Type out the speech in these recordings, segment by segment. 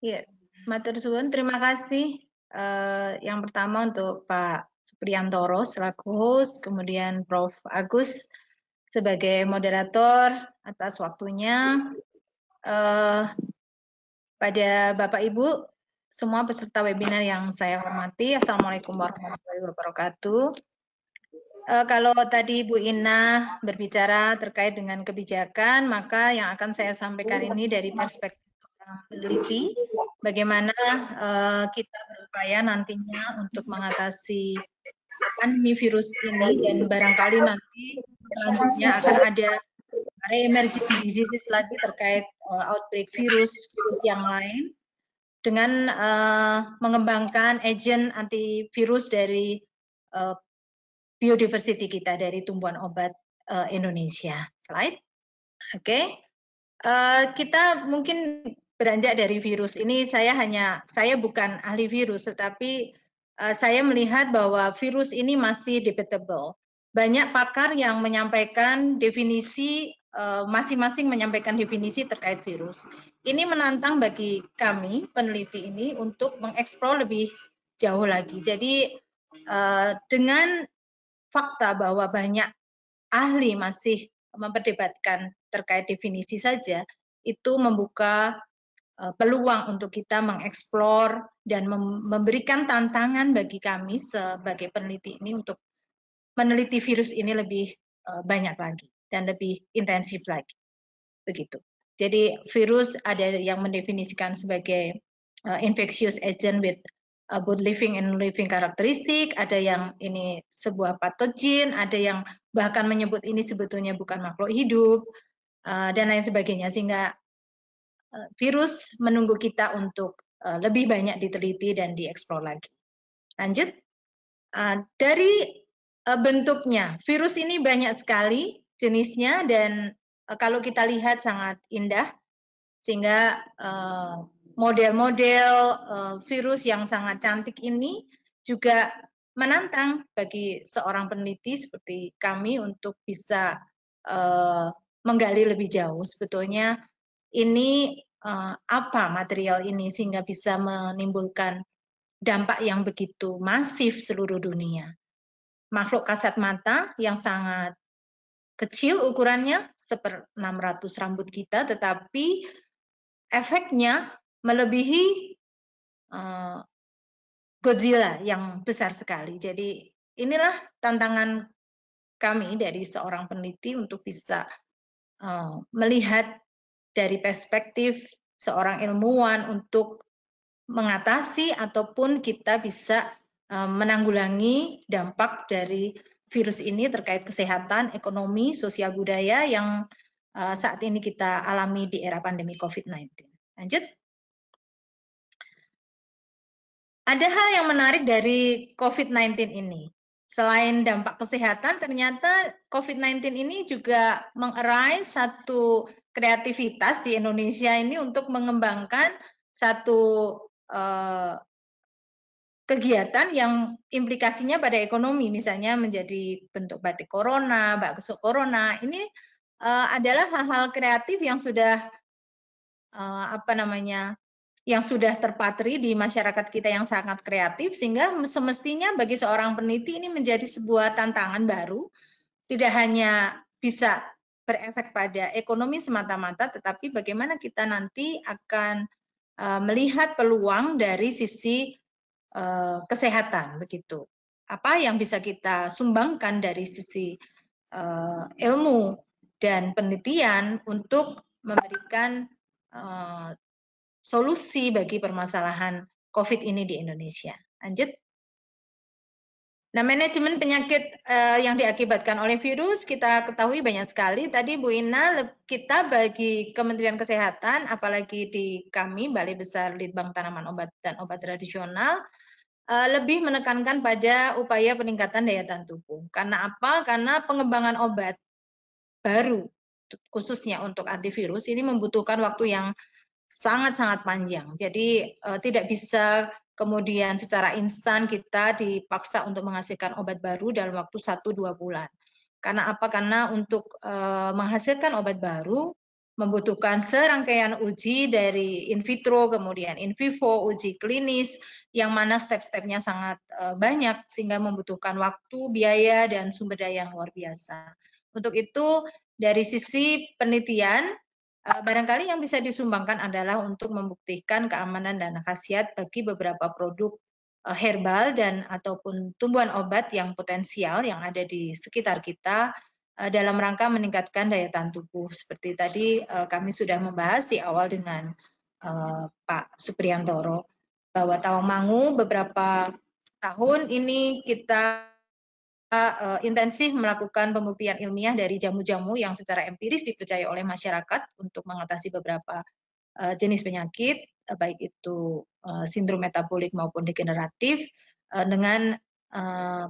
Ya, matur suwun. Terima kasih. Yang pertama untuk Pak Supriyantoro selaku host, kemudian Prof. Agus sebagai moderator atas waktunya. Pada Bapak Ibu, semua peserta webinar yang saya hormati, Assalamualaikum warahmatullahi wabarakatuh. Kalau tadi Bu Ina berbicara terkait dengan kebijakan, maka yang akan saya sampaikan ini dari perspektif peneliti, bagaimana kita berupaya nantinya untuk mengatasi pandemi virus ini, dan barangkali nanti selanjutnya akan ada re-emerging diseases lagi terkait outbreak virus yang lain, dengan mengembangkan agent antivirus dari biodiversity kita, dari tumbuhan obat Indonesia. Slide. Oke. Kita mungkin beranjak dari virus ini. Saya bukan ahli virus, tetapi saya melihat bahwa virus ini masih debatable. Banyak pakar yang menyampaikan definisi, masing-masing menyampaikan definisi terkait virus. Ini menantang bagi kami peneliti ini untuk mengeksplor lebih jauh lagi. Jadi dengan fakta bahwa banyak ahli masih memperdebatkan terkait definisi saja, itu membuka peluang untuk kita mengeksplor dan memberikan tantangan bagi kami sebagai peneliti ini untuk meneliti virus ini lebih banyak lagi dan lebih intensif lagi. Begitu. Jadi virus ada yang mendefinisikan sebagai infectious agent with both living and non-living karakteristik, ada yang ini sebuah patogen, ada yang bahkan menyebut ini sebetulnya bukan makhluk hidup, dan lain sebagainya, sehingga virus menunggu kita untuk lebih banyak diteliti dan dieksplor lagi. Lanjut. Dari bentuknya, virus ini banyak sekali jenisnya, dan kalau kita lihat sangat indah, sehingga model-model virus yang sangat cantik ini juga menantang bagi seorang peneliti seperti kami untuk bisa menggali lebih jauh sebetulnya ini apa material ini sehingga bisa menimbulkan dampak yang begitu masif seluruh dunia. Makhluk kasat mata yang sangat kecil ukurannya, 1/600 rambut kita, tetapi efeknya melebihi Godzilla yang besar sekali. Jadi inilah tantangan kami dari seorang peneliti untuk bisa melihat dari perspektif seorang ilmuwan untuk mengatasi ataupun kita bisa menanggulangi dampak dari virus ini terkait kesehatan, ekonomi, sosial budaya yang saat ini kita alami di era pandemi COVID-19. Lanjut. Ada hal yang menarik dari COVID-19 ini. Selain dampak kesehatan, ternyata COVID-19 ini juga mengarise satu kreativitas di Indonesia ini untuk mengembangkan satu kegiatan yang implikasinya pada ekonomi, misalnya menjadi bentuk batik corona, bakso corona. Ini adalah hal-hal kreatif yang sudah yang sudah terpatri di masyarakat kita yang sangat kreatif, sehingga semestinya bagi seorang peneliti ini menjadi sebuah tantangan baru, tidak hanya bisa berefek pada ekonomi semata-mata, tetapi bagaimana kita nanti akan melihat peluang dari sisi kesehatan, begitu. Apa yang bisa kita sumbangkan dari sisi ilmu dan penelitian untuk memberikan solusi bagi permasalahan COVID ini di Indonesia. Lanjut. Nah, manajemen penyakit yang diakibatkan oleh virus kita ketahui banyak sekali. Tadi Bu Ina, kita bagi Kementerian Kesehatan, apalagi di kami Balai Besar Litbang Tanaman Obat dan Obat Tradisional, lebih menekankan pada upaya peningkatan daya tahan tubuh. Karena apa? Karena pengembangan obat baru, khususnya untuk antivirus, ini membutuhkan waktu yang sangat-sangat panjang. Jadi tidak bisa kemudian secara instan kita dipaksa untuk menghasilkan obat baru dalam waktu 1-2 bulan. Karena apa? Karena untuk menghasilkan obat baru membutuhkan serangkaian uji dari in vitro, kemudian in vivo, uji klinis, yang mana step-stepnya sangat banyak, sehingga membutuhkan waktu, biaya, dan sumber daya yang luar biasa. Untuk itu, dari sisi penelitian, barangkali yang bisa disumbangkan adalah untuk membuktikan keamanan dan khasiat bagi beberapa produk herbal dan ataupun tumbuhan obat yang potensial yang ada di sekitar kita, dalam rangka meningkatkan daya tahan tubuh. Seperti tadi kami sudah membahas di awal dengan Pak Supriyantoro, bahwa Tawangmangu beberapa tahun ini kita intensif melakukan pembuktian ilmiah dari jamu-jamu yang secara empiris dipercaya oleh masyarakat untuk mengatasi beberapa jenis penyakit, baik itu sindrom metabolik maupun degeneratif, dengan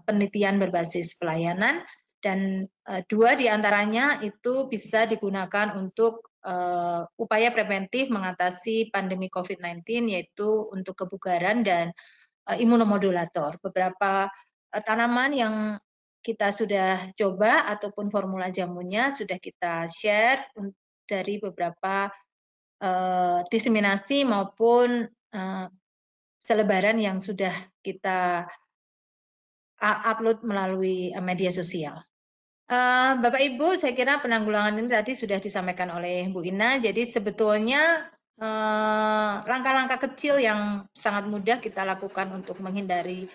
penelitian berbasis pelayanan, dan 2 diantaranya itu bisa digunakan untuk upaya preventif mengatasi pandemi COVID-19, yaitu untuk kebugaran dan imunomodulator. Beberapa tanaman yang kita sudah coba ataupun formula jamunya sudah kita share dari beberapa diseminasi maupun selebaran yang sudah kita upload melalui media sosial. Bapak Ibu, saya kira penanggulangan ini tadi sudah disampaikan oleh Bu Ina. Jadi sebetulnya langkah-langkah kecil yang sangat mudah kita lakukan untuk menghindari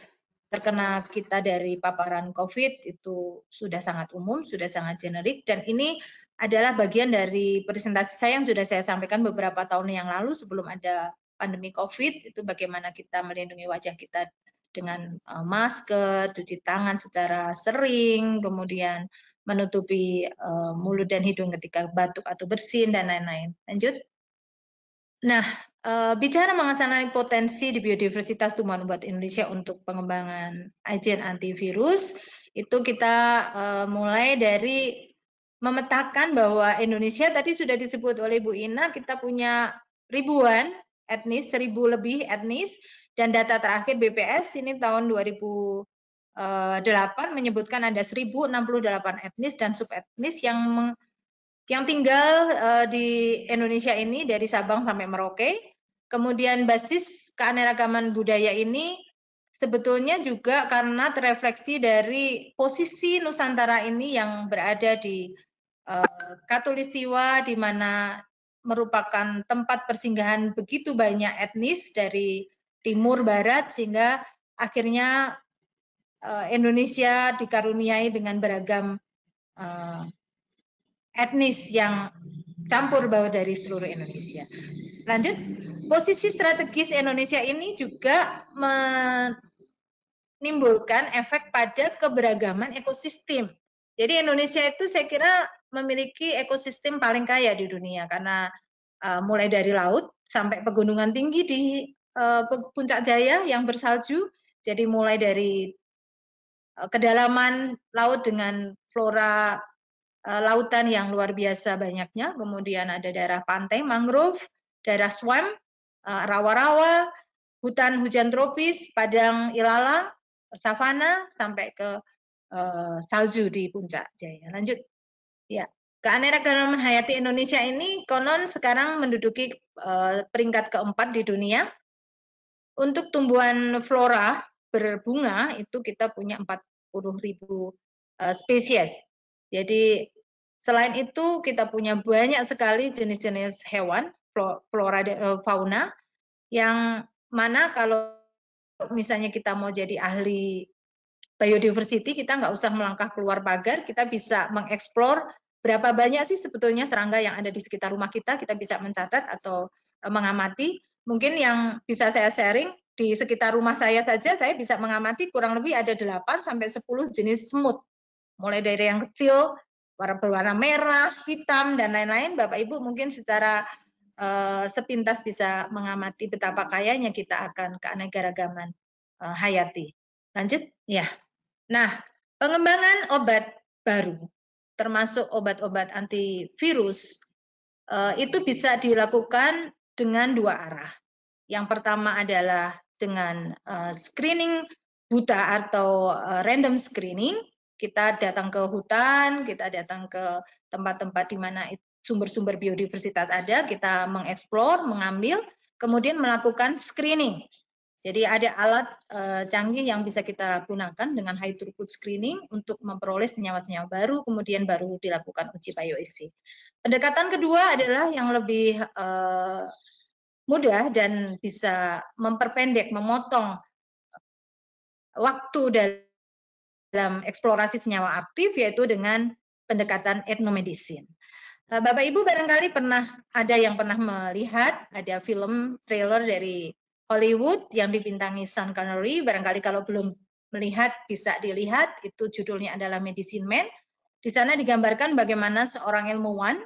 terkena kita dari paparan COVID itu sudah sangat umum, sudah sangat generik, dan ini adalah bagian dari presentasi saya yang sudah saya sampaikan beberapa tahun yang lalu sebelum ada pandemi COVID, itu bagaimana kita melindungi wajah kita dengan masker, cuci tangan secara sering, kemudian menutupi mulut dan hidung ketika batuk atau bersin, dan lain-lain. Lanjut. Nah, bicara mengenai potensi di biodiversitas tumbuhan obat Indonesia untuk pengembangan agen antivirus, itu kita mulai dari memetakan bahwa Indonesia tadi sudah disebut oleh Bu Ina, kita punya ribuan etnis, 1000 lebih etnis, dan data terakhir BPS ini tahun 2008 menyebutkan ada 1068 etnis dan subetnis yang tinggal di Indonesia ini dari Sabang sampai Merauke. Kemudian basis keanekaragaman budaya ini sebetulnya juga karena terefleksi dari posisi Nusantara ini yang berada di Katulistiwa, di mana merupakan tempat persinggahan begitu banyak etnis dari timur barat, sehingga akhirnya Indonesia dikaruniai dengan beragam etnis yang campur baur dari seluruh Indonesia. Lanjut, posisi strategis Indonesia ini juga menimbulkan efek pada keberagaman ekosistem. Jadi Indonesia itu saya kira memiliki ekosistem paling kaya di dunia, karena mulai dari laut sampai pegunungan tinggi di Puncak Jaya yang bersalju, jadi mulai dari kedalaman laut dengan flora lautan yang luar biasa banyaknya, kemudian ada daerah pantai, mangrove, daerah swamp, rawa-rawa, hutan hujan tropis, padang ilalang, savana, sampai ke salju di Puncak Jaya. Lanjut. Ya, keanekaragaman hayati Indonesia ini konon sekarang menduduki peringkat keempat di dunia. Untuk tumbuhan flora berbunga itu kita punya 40.000 spesies. Jadi selain itu kita punya banyak sekali jenis-jenis hewan, flora fauna, yang mana kalau misalnya kita mau jadi ahli biodiversity, kita nggak usah melangkah keluar pagar, kita bisa mengeksplor berapa banyak sih sebetulnya serangga yang ada di sekitar rumah kita bisa mencatat atau mengamati. Mungkin yang bisa saya sharing, di sekitar rumah saya saja saya bisa mengamati kurang lebih ada 8 sampai 10 jenis semut. Mulai dari yang kecil, berwarna merah, hitam, dan lain-lain. Bapak Ibu mungkin secara sepintas bisa mengamati betapa kayanya kita akan keanekaragaman hayati. Lanjut, ya. Nah, pengembangan obat baru, termasuk obat-obat antivirus, itu bisa dilakukan dengan 2 arah. Yang pertama adalah dengan screening buta atau random screening. Kita datang ke hutan, kita datang ke tempat-tempat di mana sumber-sumber biodiversitas ada, kita mengeksplor, mengambil, kemudian melakukan screening. Jadi ada alat canggih yang bisa kita gunakan dengan high throughput screening untuk memperoleh senyawa-senyawa baru, kemudian baru dilakukan uji bioeksi. Pendekatan kedua adalah yang lebih mudah dan bisa memperpendek, memotong waktu dalam eksplorasi senyawa aktif, yaitu dengan pendekatan etnomedicine. Bapak Ibu barangkali ada yang pernah melihat ada film trailer dari Hollywood yang dibintangi Sean Connery. Barangkali kalau belum melihat bisa dilihat, itu judulnya adalah Medicine Man. Di sana digambarkan bagaimana seorang ilmuwan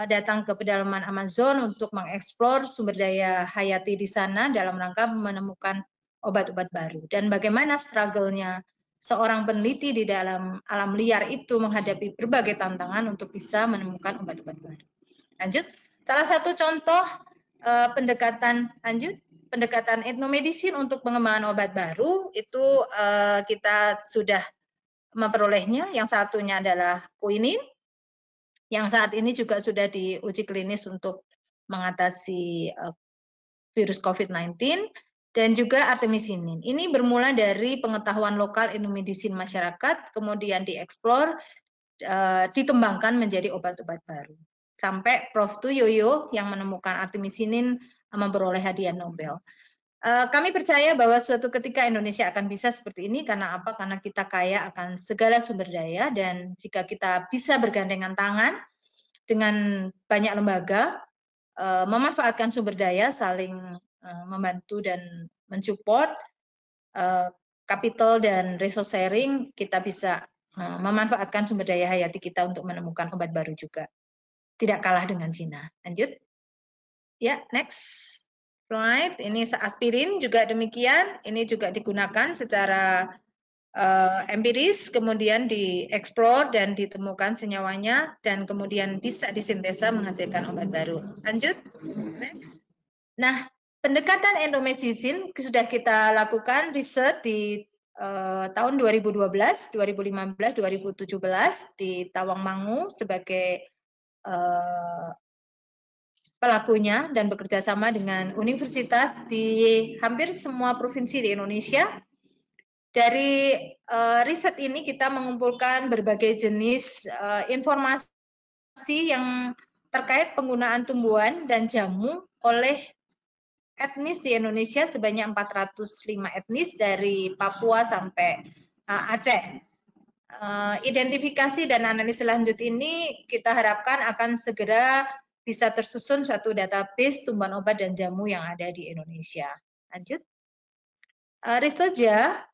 datang ke pedalaman Amazon untuk mengeksplor sumber daya hayati di sana dalam rangka menemukan obat-obat baru, dan bagaimana struggle-nya seorang peneliti di dalam alam liar itu menghadapi berbagai tantangan untuk bisa menemukan obat-obat baru. Lanjut, salah satu contoh pendekatan etnomedicine untuk pengembangan obat baru itu kita sudah memperolehnya. Yang satunya adalah quinine, yang saat ini juga sudah diuji klinis untuk mengatasi virus COVID-19, dan juga artemisinin. Ini bermula dari pengetahuan lokal etnomedicine masyarakat, kemudian dieksplor, dikembangkan menjadi obat-obat baru. Sampai Prof. Tuyoyo yang menemukan artemisinin memperoleh hadiah Nobel. Kami percaya bahwa suatu ketika Indonesia akan bisa seperti ini. Karena apa? Karena kita kaya akan segala sumber daya, dan jika kita bisa bergandengan tangan dengan banyak lembaga, memanfaatkan sumber daya, saling membantu dan mensupport, capital dan resource sharing, kita bisa memanfaatkan sumber daya hayati kita untuk menemukan obat baru juga. Tidak kalah dengan Cina. Lanjut. Ya, next slide. Ini aspirin juga demikian. Ini juga digunakan secara empiris, kemudian dieksplor dan ditemukan senyawanya, dan kemudian bisa disintesa menghasilkan obat baru. Lanjut. Next. Nah, pendekatan endomedicine sudah kita lakukan riset di tahun 2012, 2015, 2017 di Tawangmangu sebagai pelakunya, dan bekerja sama dengan universitas di hampir semua provinsi di Indonesia. Dari riset ini kita mengumpulkan berbagai jenis informasi yang terkait penggunaan tumbuhan dan jamu oleh etnis di Indonesia sebanyak 405 etnis dari Papua sampai Aceh. Identifikasi dan analisis lanjut ini kita harapkan akan segera bisa tersusun suatu database tumbuhan obat dan jamu yang ada di Indonesia. Lanjut. Ristoja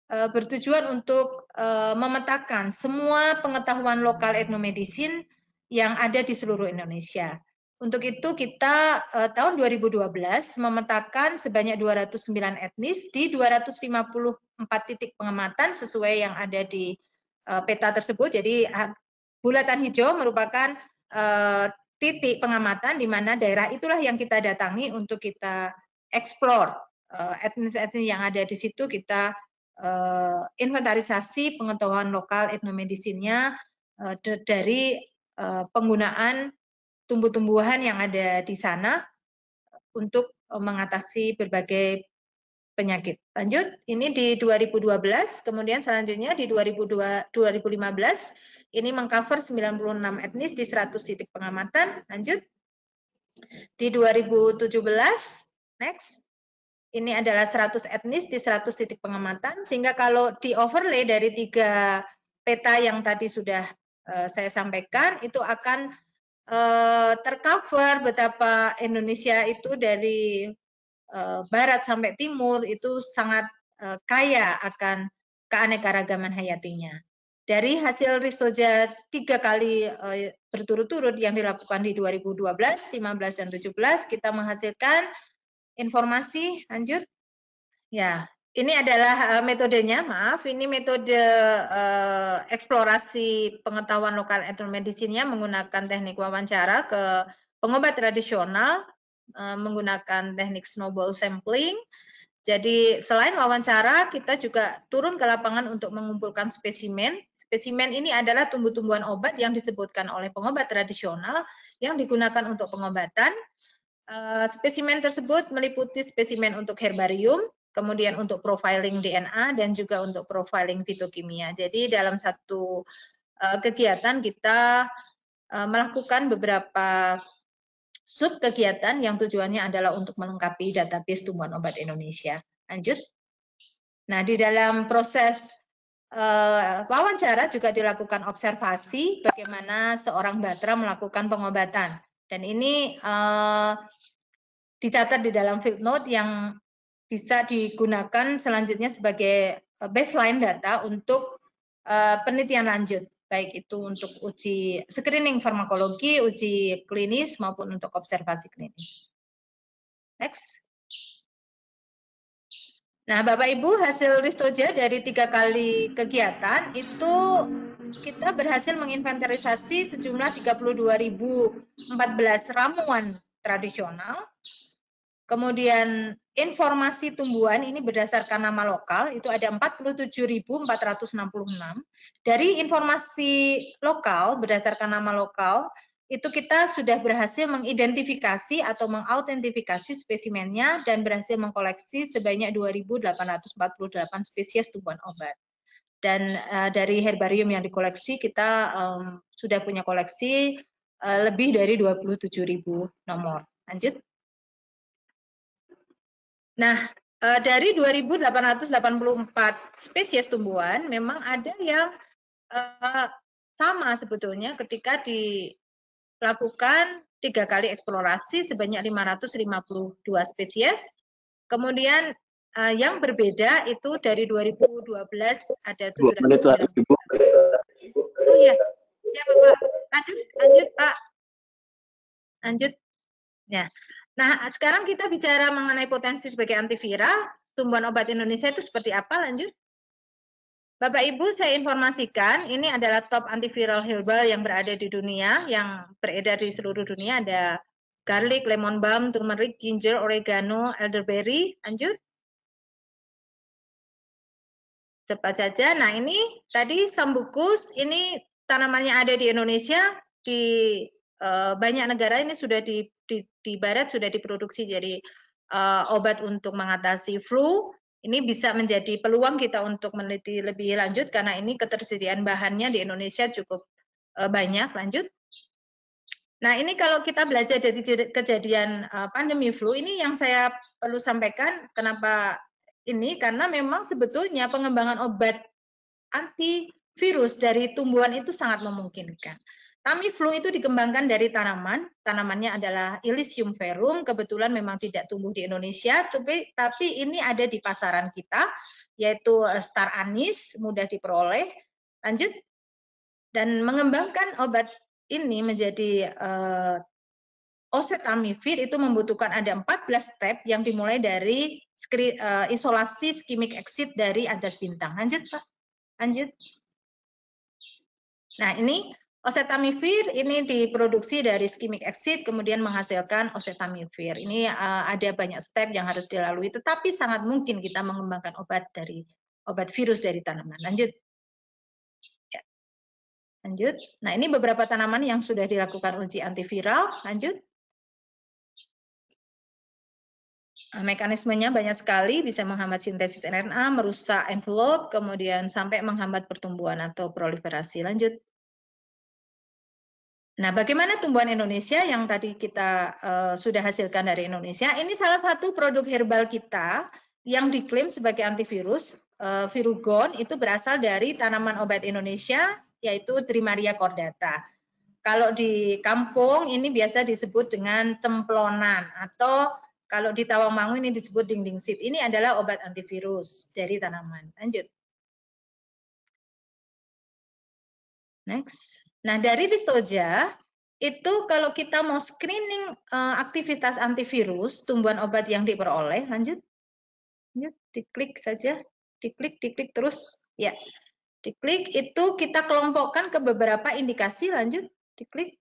bertujuan untuk memetakan semua pengetahuan lokal etnomedicine yang ada di seluruh Indonesia. Untuk itu kita tahun 2012 memetakan sebanyak 209 etnis di 254 titik pengamatan sesuai yang ada di peta tersebut. Jadi bulatan hijau merupakan titik pengamatan di mana daerah itulah yang kita datangi untuk kita eksplor. Etnis-etnis yang ada di situ kita inventarisasi pengetahuan lokal etnomedicine-nya dari penggunaan tumbuh-tumbuhan yang ada di sana untuk mengatasi berbagai penyakit. Lanjut, ini di 2012, kemudian selanjutnya di 2015, ini mengcover 96 etnis di 100 titik pengamatan. Lanjut, di 2017, next, ini adalah 100 etnis di 100 titik pengamatan, sehingga kalau di overlay dari 3 peta yang tadi sudah saya sampaikan, itu akan tercover betapa Indonesia itu dari barat sampai timur itu sangat kaya akan keanekaragaman hayatinya. Dari hasil Ristoja 3 kali berturut-turut yang dilakukan di 2012, 15, dan 17, kita menghasilkan informasi. Lanjut. Ya, ini adalah metodenya, maaf, ini metode eksplorasi pengetahuan lokal etnomedicine-nya menggunakan teknik wawancara ke pengobat tradisional, menggunakan teknik snowball sampling, Jadi selain wawancara, kita juga turun ke lapangan untuk mengumpulkan spesimen. Spesimen ini adalah tumbuh-tumbuhan obat yang disebutkan oleh pengobat tradisional yang digunakan untuk pengobatan. Spesimen tersebut meliputi spesimen untuk herbarium, kemudian untuk profiling DNA, dan juga untuk profiling fitokimia. Jadi dalam satu kegiatan kita melakukan beberapa sub kegiatan yang tujuannya adalah untuk melengkapi database tumbuhan obat Indonesia. Lanjut. Nah, di dalam proses wawancara juga dilakukan observasi bagaimana seorang batra melakukan pengobatan. Dan ini dicatat di dalam field note yang bisa digunakan selanjutnya sebagai baseline data untuk penelitian lanjut, baik itu untuk uji screening farmakologi, uji klinis, maupun untuk observasi klinis. Next. Nah, Bapak Ibu, hasil Ristoja dari 3 kali kegiatan itu kita berhasil menginventarisasi sejumlah 32.014 ramuan tradisional. Kemudian informasi tumbuhan ini berdasarkan nama lokal, itu ada 47.466. Dari informasi lokal, berdasarkan nama lokal, itu kita sudah berhasil mengidentifikasi atau mengautentifikasi spesimennya dan berhasil mengkoleksi sebanyak 2.848 spesies tumbuhan obat. Dan dari herbarium yang dikoleksi, kita sudah punya koleksi lebih dari 27.000 nomor. Lanjut. Nah, dari 2.884 spesies tumbuhan, memang ada yang sama sebetulnya ketika dilakukan 3 kali eksplorasi sebanyak 552 spesies. Kemudian yang berbeda itu dari 2012 ada 709. Oh iya, ya Bapak. Lanjut Pak. Lanjut. Ya. Nah, sekarang kita bicara mengenai potensi sebagai antiviral. Tumbuhan obat Indonesia itu seperti apa? Lanjut. Bapak Ibu, saya informasikan ini adalah top antiviral herbal yang berada di dunia, yang beredar di seluruh dunia. Ada garlic, lemon balm, turmeric, ginger, oregano, elderberry. Lanjut. Cepat saja. Nah, ini tadi sambucus, ini tanamannya ada di Indonesia, di banyak negara ini sudah di barat sudah diproduksi jadi obat untuk mengatasi flu. Ini bisa menjadi peluang kita untuk meneliti lebih lanjut karena ini ketersediaan bahannya di Indonesia cukup banyak. Lanjut. Nah, ini kalau kita belajar dari kejadian pandemi flu, ini yang saya perlu sampaikan kenapa ini, karena memang sebetulnya pengembangan obat antivirus dari tumbuhan itu sangat memungkinkan. Tamiflu itu dikembangkan dari tanaman, tanamannya adalah Illicium verum, kebetulan memang tidak tumbuh di Indonesia, tapi ini ada di pasaran kita, yaitu star anis, mudah diperoleh. Lanjut. Dan mengembangkan obat ini menjadi oseltamivir itu membutuhkan ada 14 step yang dimulai dari isolasi ischemic exit dari adas bintang. Lanjut Pak. Lanjut. Nah, ini oseltamivir ini diproduksi dari ischemic exit kemudian menghasilkan oseltamivir. Ini ada banyak step yang harus dilalui, tetapi sangat mungkin kita mengembangkan obat virus dari tanaman. Lanjut. Ya. Lanjut. Nah, ini beberapa tanaman yang sudah dilakukan uji antiviral. Lanjut. Mekanismenya banyak sekali, bisa menghambat sintesis RNA, merusak envelope, kemudian sampai menghambat pertumbuhan atau proliferasi. Lanjut. Nah, bagaimana tumbuhan Indonesia yang tadi kita sudah hasilkan dari Indonesia? Ini salah satu produk herbal kita yang diklaim sebagai antivirus. Virugon itu berasal dari tanaman obat Indonesia, yaitu Trimaria cordata. Kalau di kampung ini biasa disebut dengan cemplonan, atau kalau di Tawangmangu ini disebut dinding seed. Ini adalah obat antivirus dari tanaman. Lanjut. Next. Nah, dari Ristoja, itu kalau kita mau screening aktivitas antivirus, tumbuhan obat yang diperoleh, lanjut. Lanjut, diklik saja. Diklik terus. Ya. Diklik itu kita kelompokkan ke beberapa indikasi, lanjut. Diklik.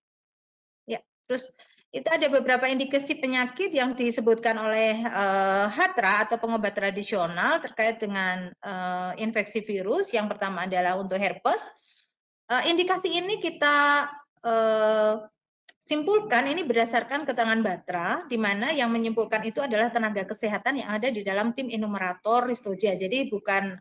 Ya, terus itu ada beberapa indikasi penyakit yang disebutkan oleh Hatra atau pengobat tradisional terkait dengan infeksi virus. Yang pertama adalah untuk herpes. Indikasi ini kita simpulkan ini berdasarkan keterangan Batra, di mana yang menyimpulkan itu adalah tenaga kesehatan yang ada di dalam tim enumerator Listoja. Jadi bukan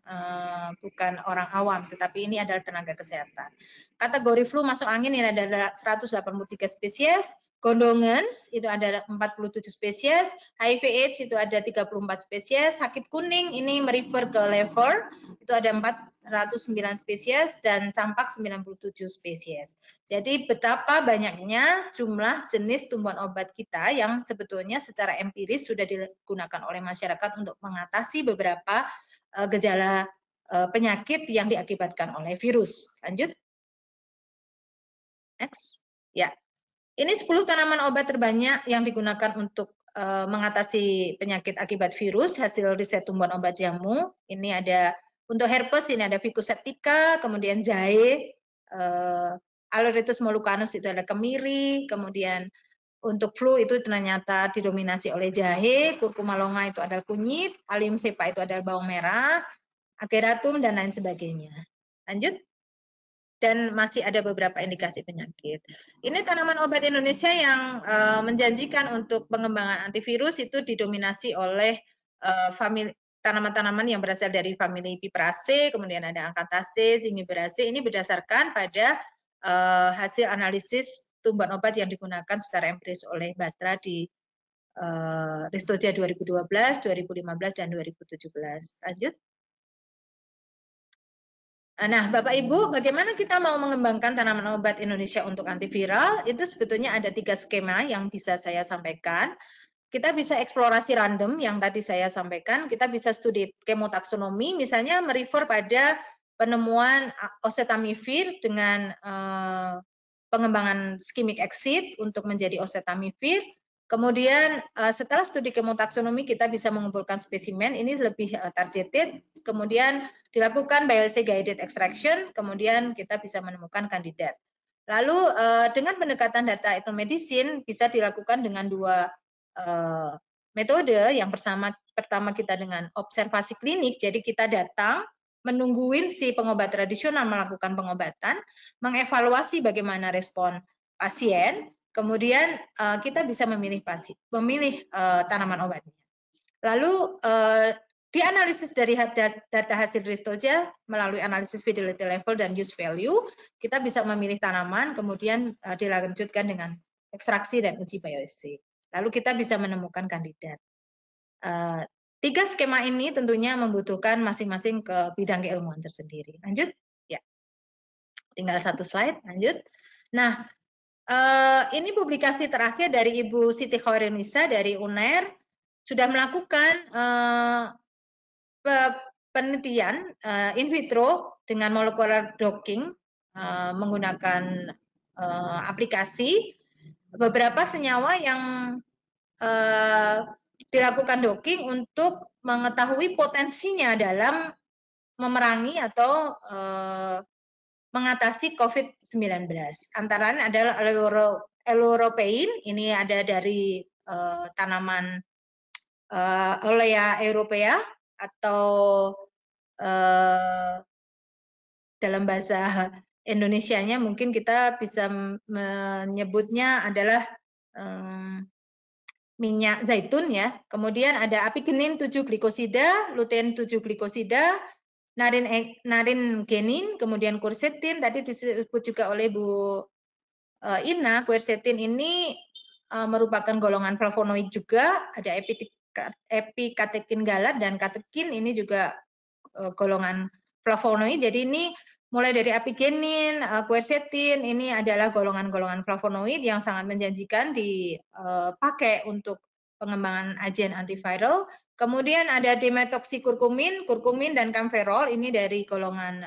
orang awam, tetapi ini adalah tenaga kesehatan. Kategori flu masuk angin ini adalah 183 spesies, Gondongens itu ada 47 spesies, HIV/AIDS itu ada 34 spesies, sakit kuning ini merefer ke lever itu ada 409 spesies dan campak 97 spesies. Jadi betapa banyaknya jumlah jenis tumbuhan obat kita yang sebetulnya secara empiris sudah digunakan oleh masyarakat untuk mengatasi beberapa gejala penyakit yang diakibatkan oleh virus. Lanjut. Next. Ya. Ini 10 tanaman obat terbanyak yang digunakan untuk mengatasi penyakit akibat virus, hasil riset tumbuhan obat jamu. Ini ada untuk herpes, ini ada Ficus septica, kemudian jahe, Aleritus molucanus itu ada kemiri, kemudian untuk flu itu ternyata didominasi oleh jahe, curcuma longa itu adalah kunyit, Allium cepa itu adalah bawang merah, Ageratum dan lain sebagainya. Lanjut. Dan masih ada beberapa indikasi penyakit. Ini tanaman obat Indonesia yang menjanjikan untuk pengembangan antivirus itu didominasi oleh tanaman-tanaman yang berasal dari famili Piperacea, kemudian ada Acanthacea, Zingiberaceae. Ini berdasarkan pada hasil analisis tumbuhan obat yang digunakan secara empiris oleh Batra di Listoja 2012, 2015, dan 2017. Lanjut. Nah, Bapak Ibu, bagaimana kita mau mengembangkan tanaman obat Indonesia untuk antiviral? Itu sebetulnya ada 3 skema yang bisa saya sampaikan. Kita bisa eksplorasi random yang tadi saya sampaikan. Kita bisa studi kemotaksonomi, misalnya merefer pada penemuan oseltamivir dengan pengembangan skimik exit untuk menjadi oseltamivir. Kemudian setelah studi kemotaksonomi kita bisa mengumpulkan spesimen, ini lebih targeted. Kemudian dilakukan bioassay guided extraction, kemudian kita bisa menemukan kandidat. Lalu dengan pendekatan data etnomedicine bisa dilakukan dengan 2 metode. Yang pertama kita dengan observasi klinik, jadi kita datang menungguin si pengobat tradisional melakukan pengobatan, mengevaluasi bagaimana respon pasien, kemudian kita bisa memilih tanaman obatnya. Lalu dianalisis dari data hasil Listoja melalui analisis fidelity level dan use value, kita bisa memilih tanaman, kemudian dilanjutkan dengan ekstraksi dan uji bioassay. Lalu kita bisa menemukan kandidat. 3 skema ini tentunya membutuhkan masing-masing ke bidang keilmuan tersendiri. Lanjut. Ya. Tinggal 1 slide, lanjut. Nah, ini publikasi terakhir dari Ibu Siti Khairunnisa dari UNER, sudah melakukan penelitian in vitro dengan molecular docking menggunakan aplikasi beberapa senyawa yang dilakukan docking untuk mengetahui potensinya dalam memerangi atau mengatasi COVID-19. Antara lain adalah Eleuropein, ini ada dari tanaman Olea europea atau dalam bahasa Indonesianya mungkin kita bisa menyebutnya adalah minyak zaitun ya. Kemudian ada apigenin 7 glikosida, lutein 7 glikosida, narin genin, kemudian quercetin tadi disebut juga oleh Bu Ina. Quercetin ini merupakan golongan flavonoid juga, ada epikatekin galat dan katekin ini juga golongan flavonoid. Jadi ini mulai dari apigenin, quercetin ini adalah golongan-golongan flavonoid yang sangat menjanjikan dipakai untuk pengembangan agen antiviral. Kemudian ada dimetoksikurkumin, kurkumin dan camferol ini dari golongan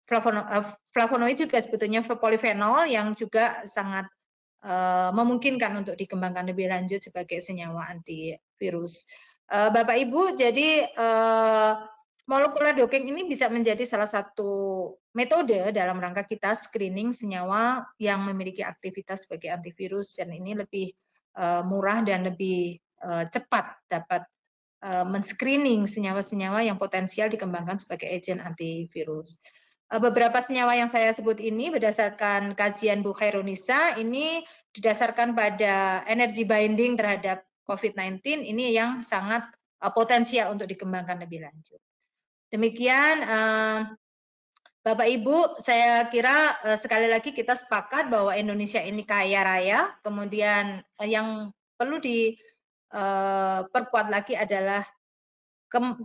flavonoid juga sebetulnya polifenol yang juga sangat memungkinkan untuk dikembangkan lebih lanjut sebagai senyawa antivirus. Bapak Ibu, jadi Molecular docking ini bisa menjadi salah satu metode dalam rangka kita screening senyawa yang memiliki aktivitas sebagai antivirus, dan ini lebih murah dan lebih cepat dapat men-screening senyawa-senyawa yang potensial dikembangkan sebagai agent antivirus. Beberapa senyawa yang saya sebut ini berdasarkan kajian Bu Khairunisa, ini didasarkan pada energy binding terhadap COVID-19, ini yang sangat potensial untuk dikembangkan lebih lanjut. Demikian Bapak Ibu, saya kira sekali lagi kita sepakat bahwa Indonesia ini kaya raya, kemudian yang perlu diperkuat lagi adalah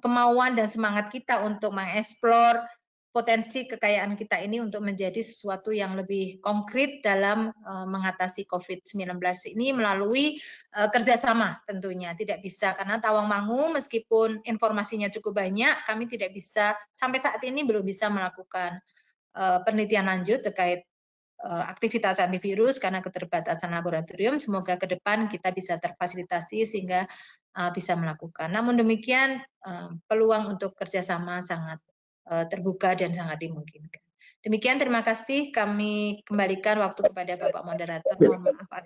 kemauan dan semangat kita untuk mengeksplor potensi kekayaan kita ini untuk menjadi sesuatu yang lebih konkret dalam mengatasi COVID-19 ini melalui kerjasama tentunya. Tidak bisa, karena Tawangmangu meskipun informasinya cukup banyak, kami tidak bisa, sampai saat ini belum bisa melakukan penelitian lanjut terkait aktivitas antivirus karena keterbatasan laboratorium. Semoga ke depan kita bisa terfasilitasi sehingga bisa melakukan. Namun demikian, peluang untuk kerjasama sangat terbuka dan sangat dimungkinkan. Demikian, terima kasih. Kami kembalikan waktu kepada Bapak Moderator. Mohon maaf.